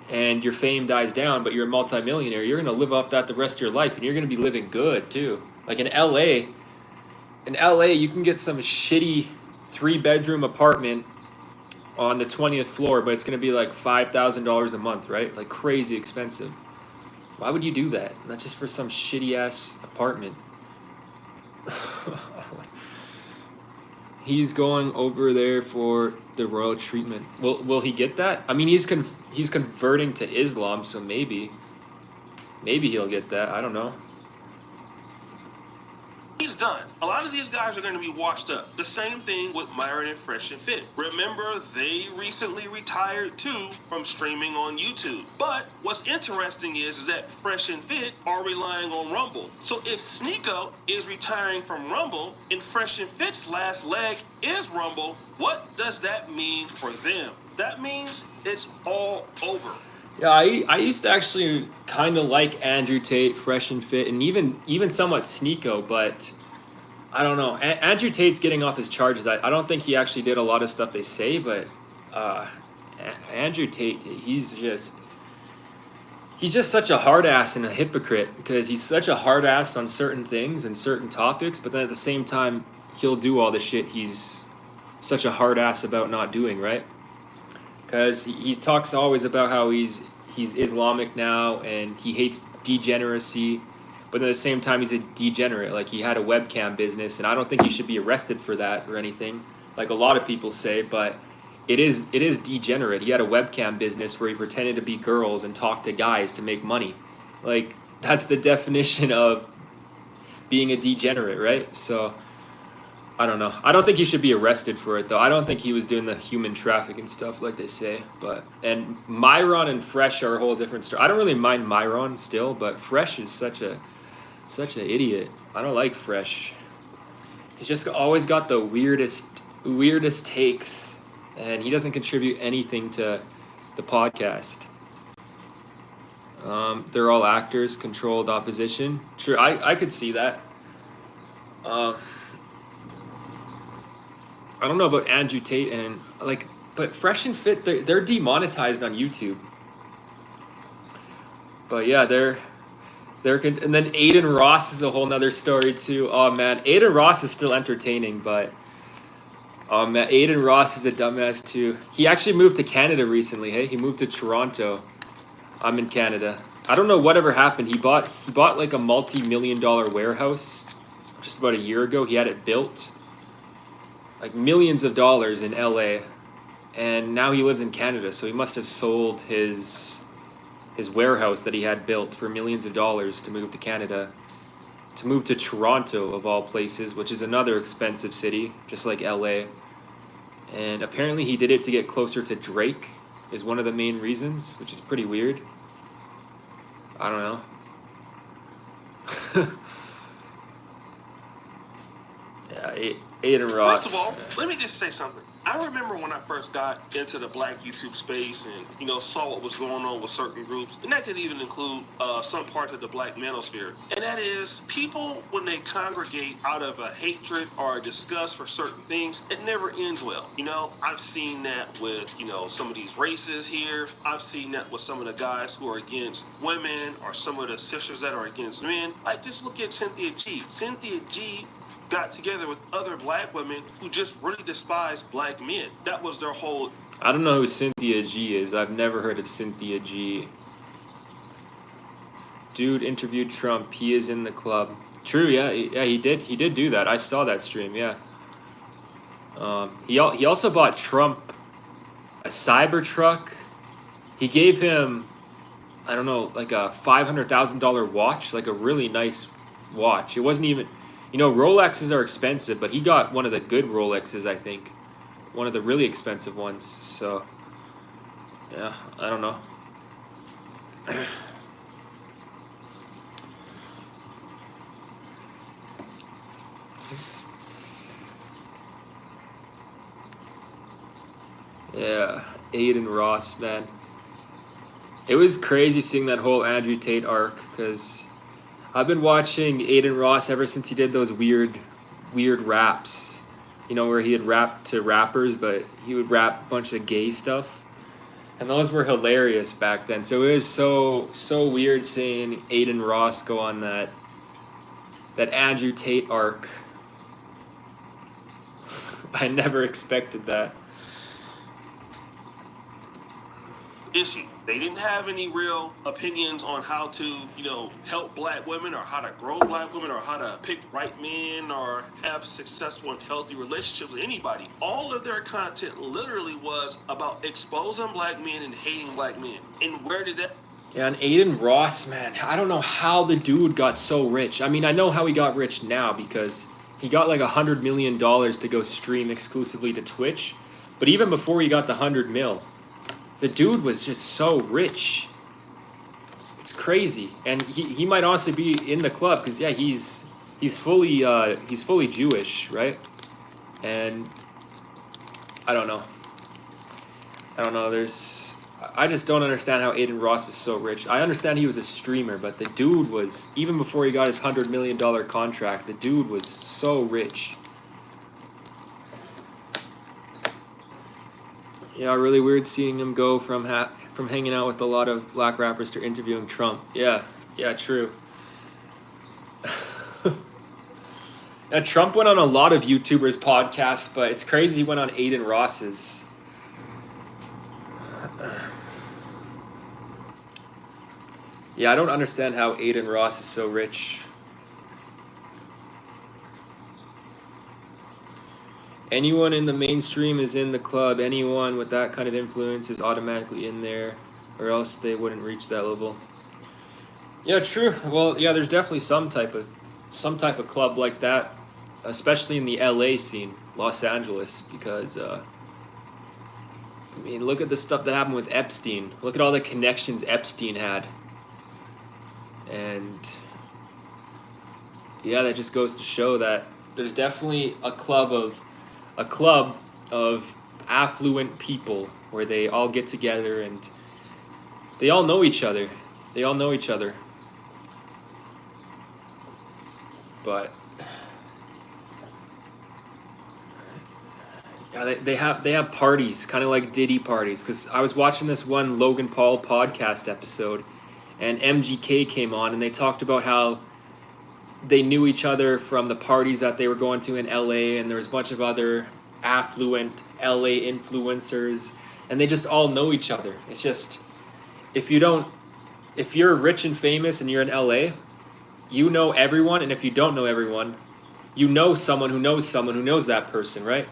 and your fame dies down, but you're a multimillionaire, you're going to live off that the rest of your life, and you're going to be living good, too. Like, in LA, you can get some shitty 3-bedroom apartment on the 20th floor, but it's going to be like $5,000 a month, right? Like, crazy expensive. Why would you do that? Not just for some shitty-ass apartment. He's going over there for the royal treatment. Will he get that? I mean, he's converting to Islam, so maybe he'll get that. I don't know. He's done. A lot of these guys are going to be washed up. The same thing with Myron and Fresh and Fit. Remember, they recently retired too from streaming on YouTube. But what's interesting is that Fresh and Fit are relying on Rumble. So if Sneeko is retiring from Rumble and Fresh and Fit's last leg is Rumble, what does that mean for them? That means it's all over. Yeah, I used to actually kind of like Andrew Tate, Fresh and Fit, and even somewhat Sneeko, but I don't know. Andrew Tate's getting off his charges. I don't think he actually did a lot of stuff they say, but Andrew Tate, he's just such a hard ass and a hypocrite, because he's such a hard ass on certain things and certain topics, but then at the same time, he'll do all the shit he's such a hard ass about not doing, right? Because he talks always about how he's Islamic now and he hates degeneracy, but at the same time he's a degenerate. Like, he had a webcam business, and I don't think he should be arrested for that or anything, like a lot of people say, but it is degenerate. He had a webcam business where he pretended to be girls and talked to guys to make money. Like, that's the definition of being a degenerate, right? So I don't know. I don't think he should be arrested for it, though. I don't think he was doing the human trafficking stuff like they say. And Myron and Fresh are a whole different story. I don't really mind Myron still, but Fresh is such an idiot. I don't like Fresh. He's just always got the weirdest takes, and he doesn't contribute anything to the podcast. They're all actors, controlled opposition. Sure, I could see that. I don't know about Andrew Tate and like, but Fresh and Fit, they're demonetized on YouTube. But yeah, and then Aiden Ross is a whole nother story too. Oh man, Aiden Ross is still entertaining, but oh man, Aiden Ross is a dumbass too. He actually moved to Canada recently. Hey, he moved to Toronto. I'm in Canada. I don't know whatever happened. He bought like a multi-million-dollar warehouse just about a year ago. He had it built, like millions of dollars in LA, and now he lives in Canada. So he must have sold his warehouse that he had built for millions of dollars to move to Canada, to move to Toronto of all places, which is another expensive city, just like LA. And apparently he did it to get closer to Drake, is one of the main reasons, which is pretty weird. I don't know. Yeah, Aiden Ross. First of all, let me just say something. I remember when I first got into the black YouTube space and, saw what was going on with certain groups, and that could even include some parts of the black manosphere. And that is, people, when they congregate out of a hatred or a disgust for certain things, it never ends well. I've seen that with, some of these races here. I've seen that with some of the guys who are against women or some of the sisters that are against men. Like, just look at Cynthia G. Cynthia G got together with other black women who just really despise black men. That was their whole... I don't know who Cynthia G is. I've never heard of Cynthia G. Dude interviewed Trump. He is in the club. True, yeah, he did do that. I saw that stream, yeah. He also bought Trump a Cybertruck. He gave him, I don't know, like a $500,000 watch, like a really nice watch. It wasn't even... Rolexes are expensive, but he got one of the good Rolexes, I think. One of the really expensive ones. So, yeah, I don't know. Yeah, Aiden Ross, man. It was crazy seeing that whole Andrew Tate arc, because... I've been watching Aiden Ross ever since he did those weird raps, where he had rapped to rappers, but he would rap a bunch of gay stuff. And those were hilarious back then. So it was so weird seeing Aiden Ross go on that Andrew Tate arc. I never expected that. Issue. They didn't have any real opinions on how to, help black women or how to grow black women or how to pick right men or have successful and healthy relationships with anybody. All of their content literally was about exposing black men and hating black men. And where did that... Yeah, and Aiden Ross, man, I don't know how the dude got so rich. I mean, I know how he got rich now because he got like $100 million to go stream exclusively to Twitch. But even before he got the 100 mil, the dude was just so rich. It's crazy. And he might also be in the club because, yeah, he's fully Jewish, right? And I don't know. I just don't understand how Aiden Ross was so rich. I understand he was a streamer, but the dude was, even before he got his $100 million contract, the dude was so rich. Yeah, really weird seeing him go from hanging out with a lot of black rappers to interviewing Trump. Yeah, true. Yeah, Trump went on a lot of YouTubers' podcasts, but it's crazy he went on Aiden Ross's. Yeah, I don't understand how Aiden Ross is so rich. Anyone in the mainstream is in the club. Anyone with that kind of influence is automatically in there, or else they wouldn't reach that level. Yeah, true. Well, yeah, there's definitely some type of club like that, especially in the LA scene, Los Angeles, because I mean, look at the stuff that happened with Epstein. Look at all the connections Epstein had. And yeah, that just goes to show that there's definitely a club of affluent people where they all get together and they all know each other. They all know each other. But yeah, they have parties, kind of like Diddy parties. Because I was watching this one Logan Paul podcast episode, and MGK came on, and they talked about how they knew each other from the parties that they were going to in LA, and there was a bunch of other affluent LA influencers, and they just all know each other. It's just, if you're rich and famous and you're in LA, you know everyone, and if you don't know everyone, you know someone who knows that person, right?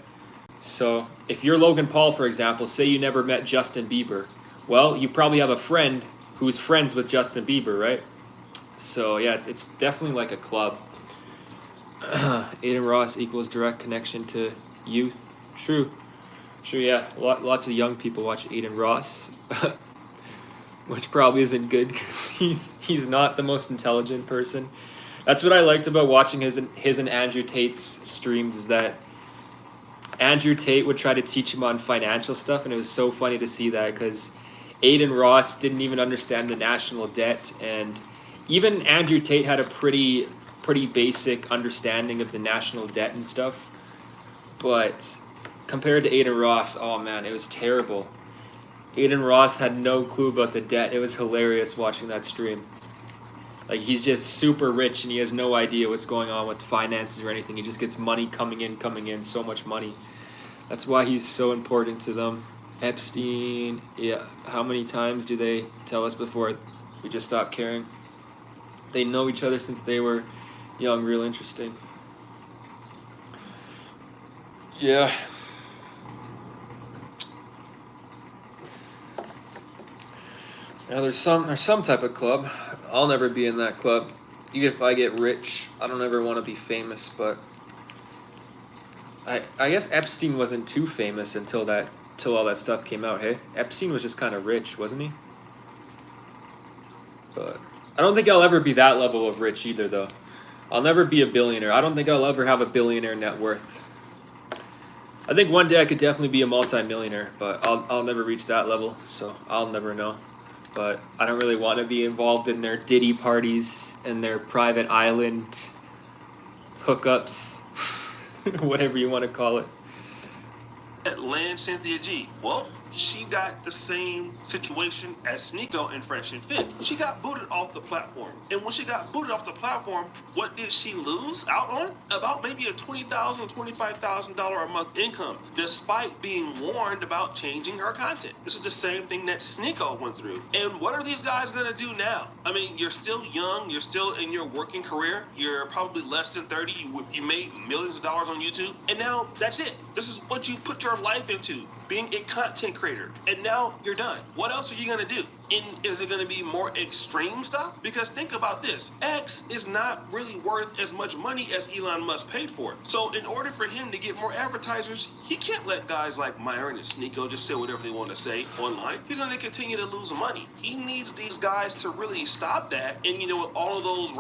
So if you're Logan Paul, for example, say you never met Justin Bieber, well, you probably have a friend who's friends with Justin Bieber, right? So yeah, it's definitely like a club. Aiden Ross equals direct connection to youth. True, yeah. Lots of young people watch Aiden Ross, which probably isn't good because he's not the most intelligent person. That's what I liked about watching his and Andrew Tate's streams, is that Andrew Tate would try to teach him on financial stuff, and it was so funny to see that because Aiden Ross didn't even understand the national debt, and even Andrew Tate had a pretty basic understanding of the national debt and stuff. But compared to Aiden Ross, oh man, it was terrible. Aiden Ross had no clue about the debt. It was hilarious watching that stream. Like, he's just super rich and he has no idea what's going on with finances or anything. He just gets money coming in, so much money. That's why he's so important to them. Epstein, yeah. How many times do they tell us before we just stop caring? They know each other since they were young. Real interesting. Yeah. Now there's some type of club. I'll never be in that club. Even if I get rich, I don't ever want to be famous. But I guess Epstein wasn't too famous until all that stuff came out. Hey, Epstein was just kind of rich, wasn't he? But I don't think I'll ever be that level of rich either, though. I'll never be a billionaire. I don't think I'll ever have a billionaire net worth. I think one day I could definitely be a multi-millionaire, but I'll never reach that level, so I'll never know. But I don't really want to be involved in their Diddy parties and their private island hookups, whatever you want to call it. At Land Cynthia G. Well, she got the same situation as Sneeko and Fresh and Fit. She got booted off the platform. And when she got booted off the platform, what did she lose out on? About maybe a $20,000, $25,000 a month income, despite being warned about changing her content. This is the same thing that Sneeko went through. And what are these guys gonna do now? I mean, you're still young, you're still in your working career, you're probably less than 30, you made millions of dollars on YouTube, and now that's it. This is what you put your life into, being a content creator, and now you're done. What else are you gonna do? And is it going to be more extreme stuff? Because think about this. X is not really worth as much money as Elon Musk paid for it. So in order for him to get more advertisers, he can't let guys like Myron and Sneeko just say whatever they want to say online. He's going to continue to lose money. He needs these guys to really stop that. And, with all of those,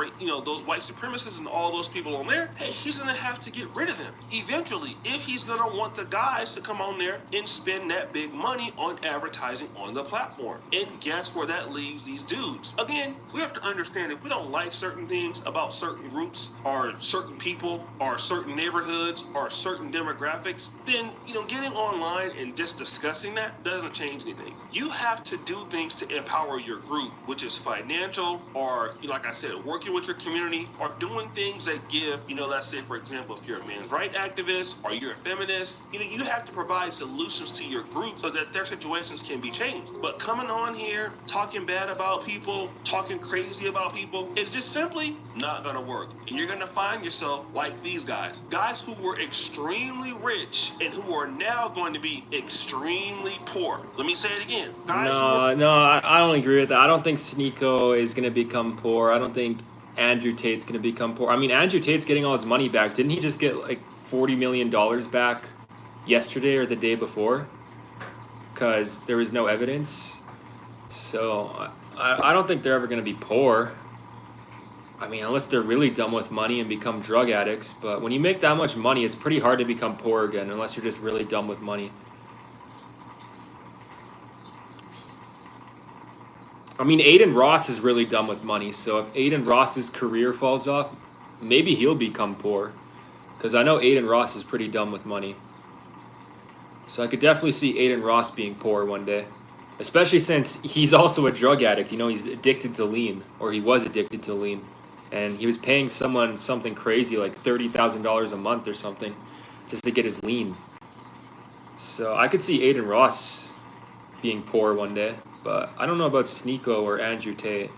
those white supremacists and all those people on there, hey, he's going to have to get rid of them eventually if he's going to want the guys to come on there and spend that big money on advertising on the platform. And guess where that leaves these dudes. Again, we have to understand, if we don't like certain things about certain groups or certain people or certain neighborhoods or certain demographics, then getting online and just discussing that doesn't change anything. You have to do things to empower your group, which is financial, or like I said, working with your community, or doing things that give, let's say for example, if you're a man's rights activist or you're a feminist, you have to provide solutions to your group so that their situations can be changed. But coming on here talking bad about people, talking crazy about people, it's just simply not gonna work. And you're gonna find yourself like these guys who were extremely rich and who are now going to be extremely poor. Let me say it again. I don't agree with that. I don't think Sneeko is gonna become poor. I don't think Andrew Tate's gonna become poor. I mean, Andrew Tate's getting all his money back. Didn't he just get like $40 million back yesterday or the day before? Because there was no evidence. So I don't think they're ever going to be poor. I mean, unless they're really dumb with money and become drug addicts. But when you make that much money, it's pretty hard to become poor again, unless you're just really dumb with money. I mean, Aiden Ross is really dumb with money. So if Aiden Ross's career falls off, maybe he'll become poor. Because I know Aiden Ross is pretty dumb with money. So I could definitely see Aiden Ross being poor one day. Especially since he's also a drug addict. You know, he's addicted to lean. Or he was addicted to lean. And he was paying someone something crazy, like $30,000 a month or something, just to get his lean. So I could see Aiden Ross being poor one day. But I don't know about Sneeko or Andrew Tate.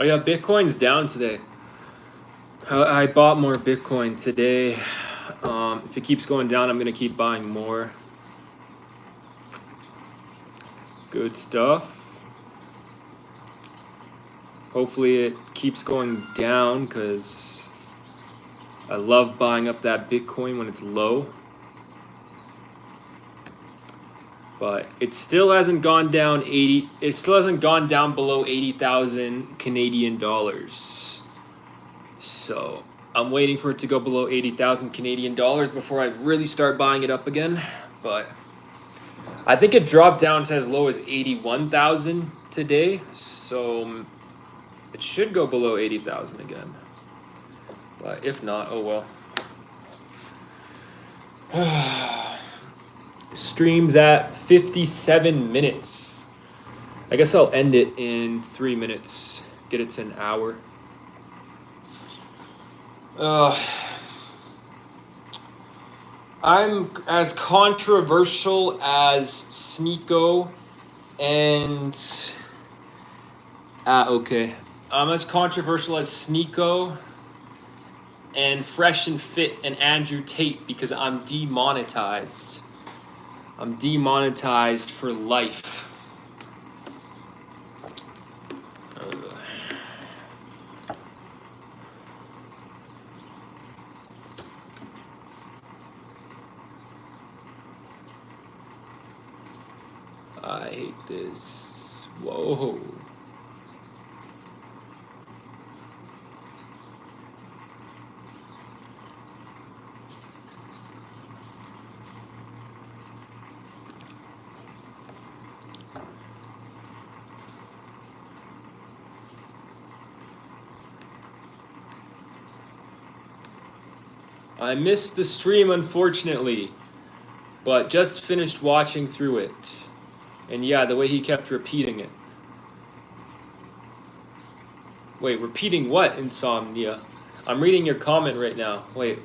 Oh yeah, Bitcoin's down today. I bought more Bitcoin today. If it keeps going down, I'm gonna keep buying more. Good stuff. Hopefully it keeps going down because I love buying up that Bitcoin when it's low. But it still hasn't gone down it still hasn't gone down below 80,000 Canadian dollars. So I'm waiting for it to go below 80,000 Canadian dollars before I really start buying it up again. But I think it dropped down to as low as 81,000 today. So it should go below 80,000 again. But if not, oh well. Stream's at 57 minutes. I guess I'll end it in 3 minutes. Get it to an hour. I'm as controversial as Sneeko and... okay. I'm as controversial as Sneeko and Fresh and Fit and Andrew Tate because I'm demonetized. I'm demonetized for life. I hate this. Whoa. I missed the stream, unfortunately, but just finished watching through it. And yeah, the way he kept repeating it. Wait, repeating what, Insomnia? I'm reading your comment right now. Wait.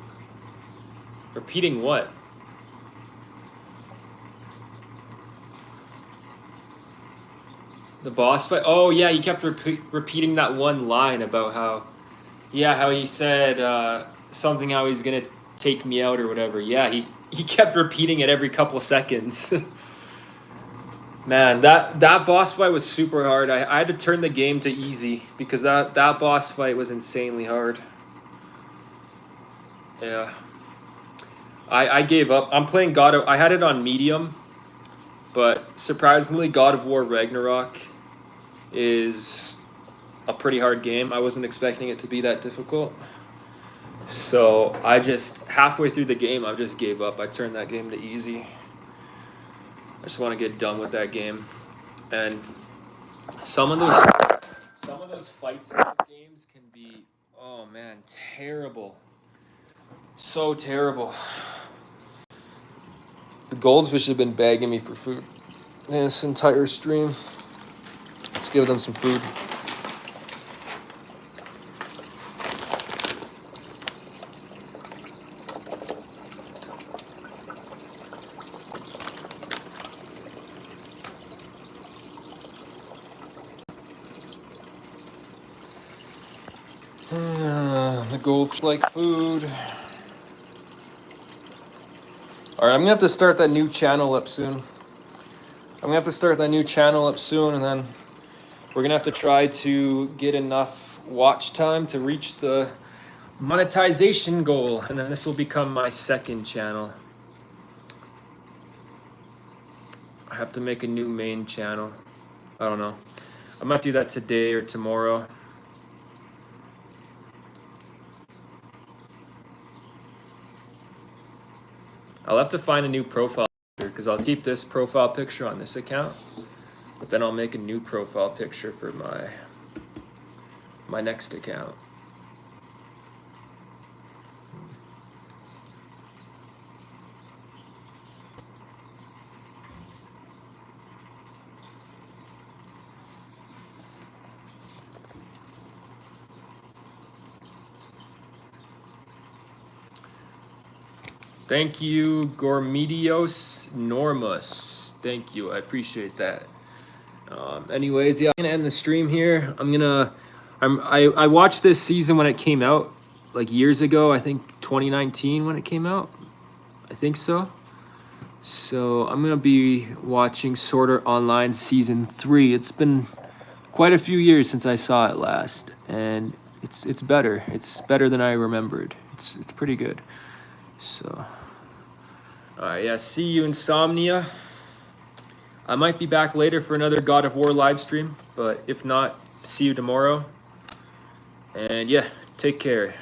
Repeating what? The boss fight? Oh, yeah, he kept repeating that one line about how... Yeah, how he said... something how he's gonna take me out or whatever. Yeah, he kept repeating it every couple seconds. Man, that boss fight was super hard. I had to turn the game to easy because that boss fight was insanely hard. Yeah. I gave up. I'm playing I had it on medium, but surprisingly God of War Ragnarok is a pretty hard game. I wasn't expecting it to be that difficult. So I just, halfway through the game, I just gave up. I turned that game to easy. I just want to get done with that game. And some of those fights in those games can be, oh man, terrible. So terrible. The goldfish have been begging me for food this entire stream. Let's give them some food. The goldfish like food. Alright, I'm gonna have to start that new channel up soon. I'm gonna have to start that new channel up soon, and then we're gonna have to try to get enough watch time to reach the monetization goal, and then this will become my second channel. I have to make a new main channel. I don't know. I might do that today or tomorrow. I'll have to find a new profile picture because I'll keep this profile picture on this account, but then I'll make a new profile picture for my next account. Thank you, Gormedios Normus. Thank you, I appreciate that. Anyways, yeah, I'm gonna end the stream here. I watched this season when it came out, like years ago. I think 2019 when it came out. I think so. So I'm gonna be watching Sword Art Online season 3. It's been quite a few years since I saw it last, and it's better. It's better than I remembered. It's pretty good. So, all right, yeah. See you, Insomnia. I might be back later for another God of War live stream, but if not, see you tomorrow. And yeah, take care.